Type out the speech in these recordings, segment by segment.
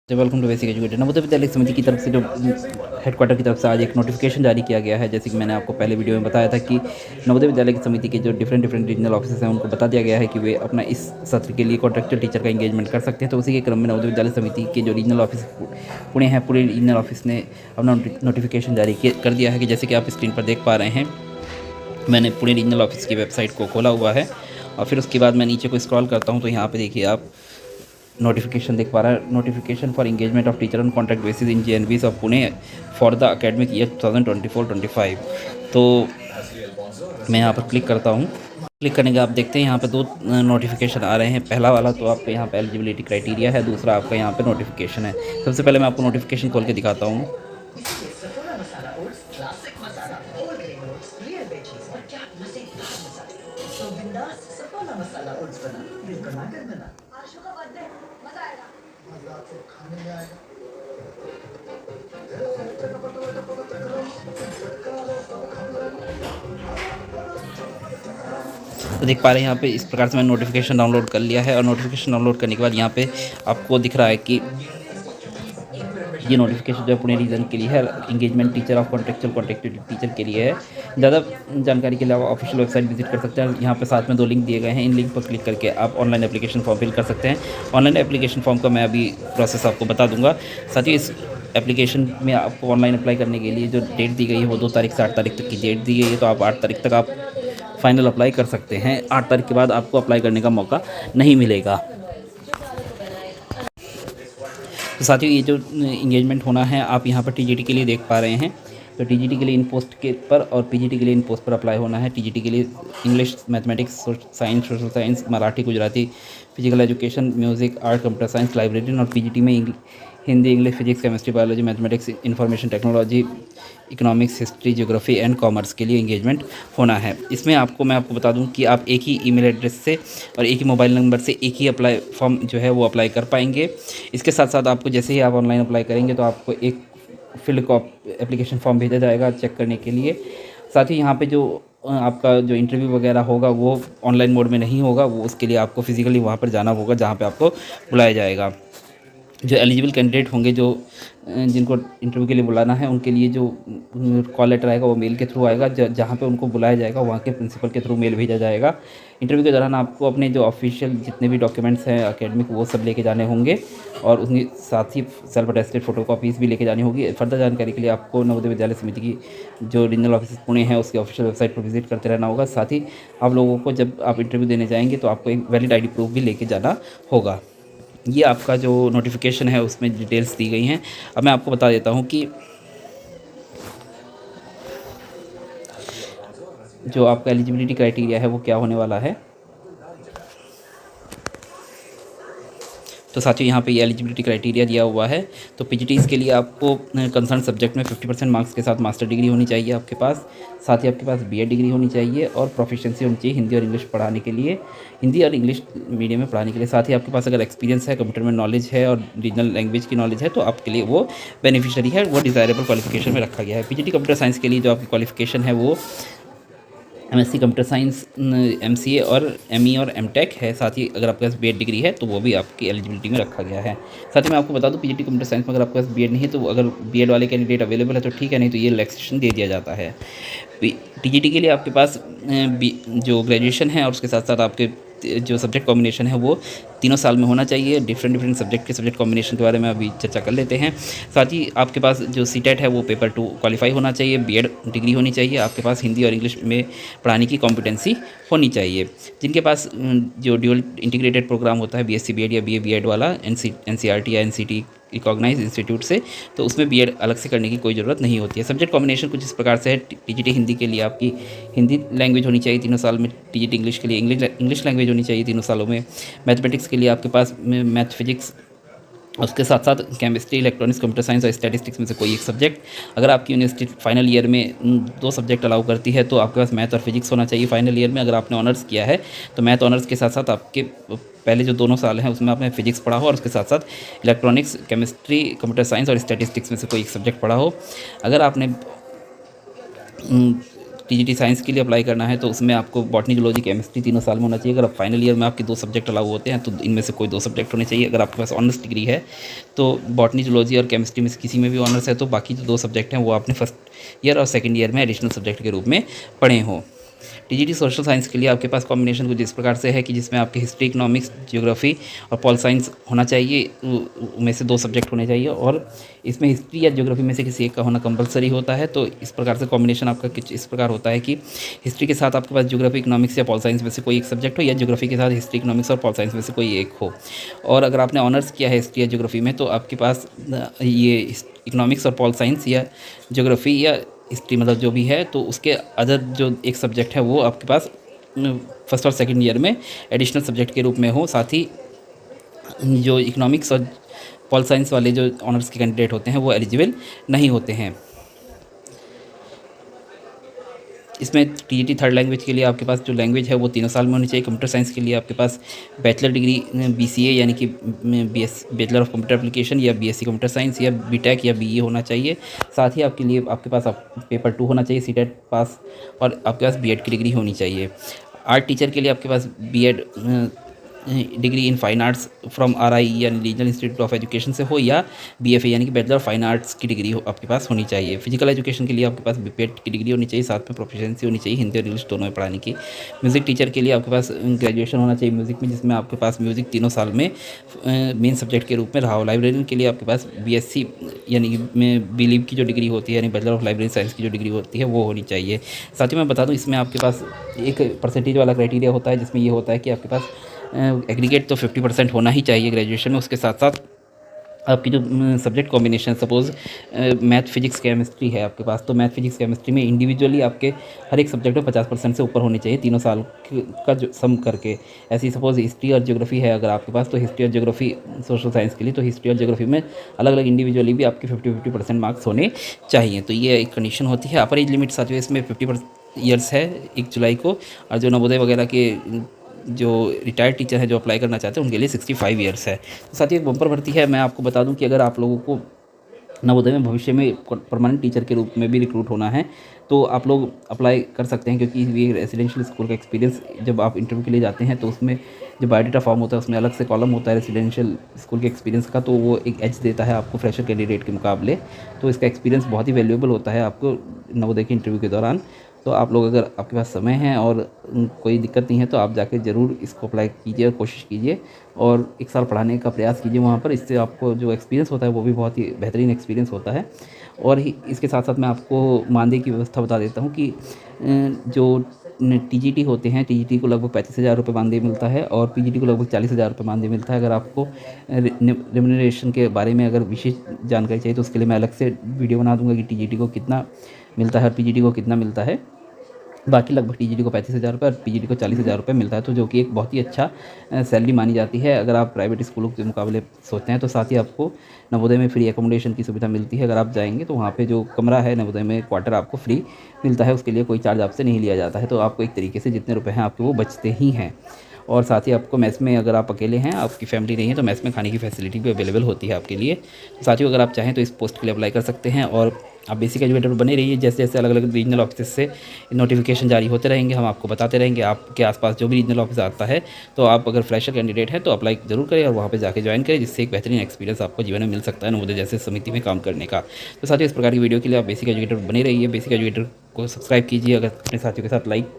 Welcome to basic educator. Navodaya Vidyalaya Samiti की तरफ से जो हेडक्वार्टर की तरफ से आज एक नोटिफिकेशन जारी किया गया है। जैसे कि मैंने आपको पहले वीडियो में बताया था कि नवोदय विद्यालय की समिति के जो डिफरेंट रीजनल ऑफिसर्स हैं उनको बता दिया गया है कि वे अपना इस सत्र के लिए कॉन्ट्रेक्चुअल टीचर का इंगेजमेंट कर सकते हैं। तो उसी के क्रम में नवोदय विद्यालय समिति के जो रीजनल ऑफिस पुणे है, पुणे रीजनल ऑफिस ने अपना नोटिफिकेशन जारी कर दिया है कि जैसे कि आप स्क्रीन पर देख पा रहे हैं, मैंने पुणे रीजनल ऑफिस की वेबसाइट को खोला हुआ है और फिर उसके बाद मैं नीचे को स्क्रॉल करता हूँ तो यहाँ पे देखिए आप नोटिफिकेशन देख पा रहा है। Notification for engagement of teacher on contract basis in JNVs of Pune for the academic year 2024-25। तो मैं यहाँ पर क्लिक करता हूँ। क्लिक करने के आप देखते हैं यहाँ पे दो नोटिफिकेशन आ रहे हैं। पहला वाला तो आपके यहाँ पे एलिजिबिलिटी क्राइटेरिया है, दूसरा आपका यहाँ पे नोटिफिकेशन है। सबसे पहले मैं आपको नोटिफिकेशन खोल के दिखाता हूँ। तो देख पा रहे हैं यहाँ पे इस प्रकार से मैंने नोटिफिकेशन डाउनलोड कर लिया है और नोटिफिकेशन डाउनलोड करने के बाद यहाँ पे आपको दिख रहा है कि ये नोटिफिकेशन जो है पुणे रीजन के लिए है, engagement teacher of contractual teacher के लिए है। ज़्यादा जानकारी के लिए आप ऑफिशियल वेबसाइट विजिट कर सकते हैं। यहाँ पे साथ में 2 लिंक दिए गए हैं, इन लिंक पर क्लिक करके आप ऑनलाइन एप्लीकेशन फॉर्म फिल कर सकते हैं। ऑनलाइन एप्लीकेशन फॉर्म का मैं अभी प्रोसेस आपको बता दूंगा। साथ ही इस एप्लीकेशन में आपको ऑनलाइन अप्लाई करने के लिए जो डेट दी गई है वो 2 तारीख से 8 तारीख तक की डेट दी गई है। तो आप 8 तारीख तक आप फाइनल अप्लाई कर सकते हैं। 8 तारीख के बाद आपको अप्लाई करने का मौका नहीं मिलेगा। तो साथियों, ये जो इंगेजमेंट होना है आप यहाँ पर TGT के लिए देख पा रहे हैं। तो TGT के लिए इन पोस्ट के पर और PGT के लिए इन पोस्ट पर अप्लाई होना है। TGT के लिए English, mathematics, science, social science, Marathi, Gujarati, physical education, music, art, computer science, librarian. और PGT में Hindi, English, physics, chemistry, biology, mathematics, information technology, economics, history, geography and commerce के लिए इंगेजमेंट होना है। इसमें मैं आपको बता दूं कि आप एक ही ईमेल एड्रेस से और एक ही मोबाइल नंबर से एक ही अप्लाई फॉर्म जो है वो अप्लाई कर पाएंगे। इसके साथ साथ आपको जैसे ही आप ऑनलाइन अप्लाई करेंगे तो आपको एक फील्ड एप्लीकेशन फॉर्म भेजा जाएगा चेक करने के लिए। साथ ही यहाँ पे जो आपका जो इंटरव्यू वगैरह होगा वो ऑनलाइन मोड में नहीं होगा, वो उसके लिए आपको फिजिकली वहाँ पर जाना होगा जहाँ पे आपको बुलाया जाएगा। जो एलिजिबल कैंडिडेट होंगे, जो जिनको इंटरव्यू के लिए बुलाना है, उनके लिए जो कॉल लेटर आएगा वो मेल के थ्रू आएगा। जहाँ पे उनको बुलाया जाएगा वहाँ के प्रिंसिपल के थ्रू मेल भेजा जाएगा। इंटरव्यू के दौरान आपको अपने जो ऑफिशियल जितने भी डॉक्यूमेंट्स हैं एकेडमिक वो सब लेके जाने होंगे और उसके साथ ही सेल्फ अटेस्टेड फोटोकॉपीज़ भी लेके जानी होगी। फर्दर जानकारी के लिए आपको नवोदय विद्यालय समिति की जो रीजनल ऑफिस पुणे है उसके ऑफिशियल वेबसाइट पर विजिट करते रहना होगा। साथ ही आप लोगों को जब आप इंटरव्यू देने जाएंगे तो आपको एक वैलिड ID प्रूफ भी लेके जाना होगा। ये आपका जो नोटिफिकेशन है उसमें डिटेल्स दी गई हैं। अब मैं आपको बता देता हूँ कि जो आपका एलिजिबिलिटी क्राइटेरिया है वो क्या होने वाला है। तो साथियों, यहाँ पे ये एलिजिबिलिटी क्राइटेरिया दिया हुआ है। तो PGTs के लिए आपको कंसर्न सब्जेक्ट में 50% मार्क्स के साथ मास्टर डिग्री होनी चाहिए आपके पास। साथ ही आपके पास BEd डिग्री होनी चाहिए और प्रोफिशिएंसी होनी चाहिए हिंदी और इंग्लिश पढ़ाने के लिए, हिंदी और इंग्लिश मीडियम में पढ़ाने के लिए। साथ ही आपके पास अगर एक्सपीरियंस है, कंप्यूटर में नॉलेज है और रीजनल लैंग्वेज की नॉलेज है तो आपके लिए वो बेनिफिशियरी है, वो डिज़ायरेबल क्वालिफिकेशन में रखा गया है। PGT कंप्यूटर साइंस के लिए जो आपकी क्वालिफिकेशन है वो MSc कंप्यूटर साइंस, MCA और ME और MTech है। साथ ही अगर आपके पास BEd डिग्री है तो वो भी आपकी एलिजिबिलिटी में रखा गया है। साथ ही मैं आपको बता दूं PGT कंप्यूटर साइंस में अगर आपके पास BEd नहीं है तो अगर BEd वाले कैंडिडेट अवेलेबल है तो ठीक है, नहीं तो ये रिलैक्सेशन दे दिया जाता है। TGT के लिए आपके पास जो ग्रेजुएशन है और उसके साथ साथ आपके जो सब्जेक्ट कॉम्बिनेशन है वो 3 साल में होना चाहिए। डिफरेंट सब्जेक्ट के सब्जेक्ट कॉम्बिनेशन के बारे में अभी चर्चा कर लेते हैं। साथ ही आपके पास जो CTET है वो पेपर 2 क्वालिफाई होना चाहिए, BEd डिग्री होनी चाहिए, आपके पास हिंदी और इंग्लिश में पढ़ाने की कॉम्पिटेंसी होनी चाहिए। जिनके पास जो ड्यूअल इंटीग्रेटेड प्रोग्राम होता है BSc BEd या BA BEd वाला NCERT या NCT रिकॉग्नाइज इंस्टीट्यूट से, तो उसमें BEd अलग से करने की कोई ज़रूरत नहीं होती है। सब्जेक्ट कॉम्बिनेशन कुछ इस प्रकार से है। TGT हिंदी के लिए आपकी हिंदी लैंग्वेज होनी चाहिए 3 साल में। TGT इंग्लिश के लिए इंग्लिश लैंग्वेज होनी चाहिए 3 सालों में। मैथमेटिक्स के लिए आपके पास मैथ, फिजिक्स, उसके साथ साथ केमिस्ट्री, इलेक्ट्रॉनिक्स, कंप्यूटर साइंस और स्टैटिस्टिक्स में से कोई एक सब्जेक्ट। अगर आपकी यूनिवर्सिटी फाइनल ईयर में 2 सब्जेक्ट अलाउ करती है तो आपके पास मैथ और फिजिक्स होना चाहिए फाइनल ईयर में। अगर आपने ऑनर्स किया है तो मैथ ऑनर्स के साथ साथ आपके पहले जो 2 साल हैं उसमें आपने फिजिक्स पढ़ा हो और उसके साथ साथ इलेक्ट्रॉनिक्स, केमिस्ट्री, कंप्यूटर साइंस और स्टैटिस्टिक्स में से कोई एक सब्जेक्ट पढ़ा हो। अगर आपने टीजीटी साइंस के लिए अप्लाई करना है तो उसमें आपको बॉटनी, जूलॉजी, केमिस्ट्री तीनों साल में होना चाहिए। अगर आप फाइनल ईयर में आपके 2 सब्जेक्ट अलाउ होते हैं तो इनमें से कोई 2 सब्जेक्ट होने चाहिए। अगर आपके पास ऑनर्स डिग्री है तो बॉटनी, जूलॉजी और केमिस्ट्री में से किसी में भी ऑनर्स है तो बाकी जो 2 सब्जेक्ट हैं वो आपने फर्स्ट ईयर और सेकेंड ईयर में एडिशनल सब्जेक्ट के रूप में पढ़े हों। टीजीटी सोशल साइंस के लिए आपके पास कॉम्बिनेशन कुछ इस प्रकार से है कि जिसमें आपके हिस्ट्री, इकोनॉमिक्स, ज्योग्राफी और पॉल साइंस होना चाहिए, में से 2 सब्जेक्ट होने चाहिए और इसमें हिस्ट्री या ज्योग्राफी में से किसी एक का होना कंपलसरी होता है। तो इस प्रकार से कॉम्बिनेशन आपका कुछ इस प्रकार होता है कि हिस्ट्री के साथ आपके पास ज्योग्राफी, इकोनॉमिक्स या पॉल साइंस में से कोई एक सब्जेक्ट हो, या ज्योग्राफी के साथ हिस्ट्री, इकोनॉमिक्स और पॉल साइंस में से कोई एक हो। और अगर आपने ऑनर्स किया है हिस्ट्री या ज्योग्राफी में तो आपके पास ये इकोनॉमिक्स और पॉल साइंस या ज्योग्राफी या हिस्ट्री मतलब जो भी है तो उसके अदर जो एक सब्जेक्ट है वो आपके पास फर्स्ट और सेकंड ईयर में एडिशनल सब्जेक्ट के रूप में हो। साथ ही जो इकोनॉमिक्स और पॉल साइंस वाले जो ऑनर्स के कैंडिडेट होते हैं वो एलिजिबल नहीं होते हैं। इसमें टीजीटी थर्ड लैंग्वेज के लिए आपके पास जो लैंग्वेज है वो 3 साल में होनी चाहिए। कंप्यूटर साइंस के लिए आपके पास बैचलर डिग्री बीसीए यानी कि बैचलर ऑफ कंप्यूटर एप्लीकेशन या बीएससी कंप्यूटर साइंस या बीटेक या बीई होना चाहिए। साथ ही आपके लिए आपके पास पेपर 2 होना चाहिए सीटेट पास, और आपके पास बीएड की डिग्री होनी चाहिए। आर्ट टीचर के लिए आपके पास BEd degree in fine arts from RI यानी रीजनल इंस्टीट्यूट ऑफ एजुकेशन से हो, या बीएफए यानी कि बैचलर ऑफ फाइन आर्ट्स की डिग्री आपके पास होनी चाहिए। फिजिकल एजुकेशन के लिए आपके पास बीपीएड की डिग्री होनी चाहिए, साथ में प्रोफिशिएंसी होनी चाहिए हिंदी और इंग्लिश दोनों में पढ़ाने की। म्यूज़िक टीचर के लिए आपके पास ग्रेजुएशन होना चाहिए म्यूज़िक में, जिसमें आपके पास म्यूज़िक 3 साल में मेन सब्जेक्ट के रूप में रहा हो। लाइब्रेरियन के लिए आपके पास बीएससी यानी कि बीलीव की जो डिग्री होती है यानी बैचलर ऑफ लाइब्रेरी साइंस की जो डिग्री होती है वो होनी चाहिए। साथ ही मैं बता दूँ इसमें आपके पास एक परसेंटेज वाला क्राइटेरिया होता है, जिसमें ये होता है कि आपके पास एग्रीगेट तो 50% होना ही चाहिए ग्रेजुएशन में। उसके साथ साथ आपकी जो subject combination suppose math, physics, chemistry है आपके पास, तो मैथ, फिजिक्स, केमिस्ट्री में इंडिविजुअली आपके हर एक सब्जेक्ट में 50% से ऊपर होने चाहिए 3 साल का जो सम करके। ऐसी सपोज़ हिस्ट्री और ज्योग्राफी है अगर आपके पास, तो हिस्ट्री और ज्योग्राफी सोशल साइंस के लिए, तो हिस्ट्री और ज्योग्राफी में अलग अलग इंडिविजुअली भी आपके 50% मार्क्स होने चाहिए। तो ये एक कंडीशन होती है। अपर एज लिमिट साथ ही इसमें 50 ईयर्स है 1 जुलाई को, और जो नवोदय वगैरह के जो रिटायर्ड टीचर हैं जो अप्लाई करना चाहते हैं उनके लिए 65 ईयर्स है। तो साथ ही एक बम्पर भर्ती है। मैं आपको बता दूं कि अगर आप लोगों को नवोदय में भविष्य में परमानेंट टीचर के रूप में भी रिक्रूट होना है तो आप लोग अप्लाई कर सकते हैं, क्योंकि ये रेजिडेंशियल स्कूल का एक्सपीरियंस जब आप इंटरव्यू के लिए जाते हैं तो उसमें जो बायोडाटा फॉर्म होता है उसमें अलग से कॉलम होता है रेजिडेंशियल स्कूल के एक्सपीरियंस का, तो वो एक एज देता है आपको फ्रेशर कैंडिडेट के मुकाबले। तो इसका एक्सपीरियंस बहुत ही वैल्यूएबल होता है आपको नवोदय के इंटरव्यू के दौरान। तो आप लोग अगर आपके पास समय है और कोई दिक्कत नहीं है तो आप जाके ज़रूर इसको अप्लाई कीजिए और कोशिश कीजिए और 1 साल पढ़ाने का प्रयास कीजिए वहाँ पर। इससे आपको जो एक्सपीरियंस होता है वो भी बहुत ही बेहतरीन एक्सपीरियंस होता है। और इसके साथ साथ मैं आपको मानदेय की व्यवस्था बता देता हूँ कि जो टीजीटी होते हैं, टीजीटी को लगभग 35,000 रुपये मानदेय मिलता है और पीजीटी को लगभग 40,000 रुपये मानदेय मिलता है। अगर आपको रेम्यूनरेशन के बारे में अगर विशेष जानकारी चाहिए तो उसके लिए मैं अलग से वीडियो बना दूंगा कि टीजीटी को कितना मिलता है और पीजीटी को कितना मिलता है। बाकी लगभग टीजीटी को 35,000 रुपये और पीजीटी को 40,000 रुपये मिलता है, तो जो कि एक बहुत ही अच्छा सैलरी मानी जाती है अगर आप प्राइवेट स्कूलों के मुकाबले सोचते हैं। तो साथ ही आपको नवोदय में फ्री एकोमोडेशन की सुविधा मिलती है। अगर आप जाएंगे तो वहाँ पे जो कमरा है नवोदय में क्वार्टर आपको फ्री मिलता है, उसके लिए कोई चार्ज आपसे नहीं लिया जाता है। तो आपको एक तरीके से जितने रुपये हैं आपके वो बचते ही हैं। और साथ ही आपको मेस में, अगर आप अकेले हैं, आपकी फैमिली नहीं है, तो मेस में खाने की फैसिलिटी भी अवेलेबल होती है आपके लिए। साथियों अगर आप चाहें तो इस पोस्ट के लिए अप्लाई कर सकते हैं और आप बेसिक एजुकेटर बने रहिए। जैसे जैसे अलग अलग रीजनल ऑफिस से नोटिफिकेशन जारी होते रहेंगे हम आपको बताते रहेंगे। आपके आसपास जो भी रीजनल ऑफिस आता है तो आप अगर फ्रेशर कैंडिडेट हैं तो अप्लाई जरूर करें और वहाँ पे जाके ज्वाइन करें, जिससे एक बेहतरीन एक्सपीरियंस आपको जीवन में मिल सकता है नवोदय जैसे समिति में काम करने का। तो साथियों इस प्रकार की वीडियो के लिए आप बेसिक एजुकेटर बने रहिए। बेसिक एजुकेटर को सब्सक्राइब कीजिए, अगर अपने साथियों के साथ लाइक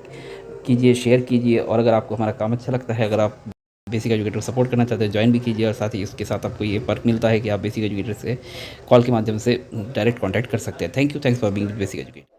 कीजिए, शेयर कीजिए, और अगर आपको हमारा काम अच्छा लगता है, अगर आप बेसिक एजुकेटर को सपोर्ट करना चाहते हैं ज्वाइन भी कीजिए। और साथ ही इसके साथ आपको ये पर्क मिलता है कि आप बेसिक एजुकेटर से कॉल के माध्यम से डायरेक्ट कांटेक्ट कर सकते हैं। Thanks for being basic educator.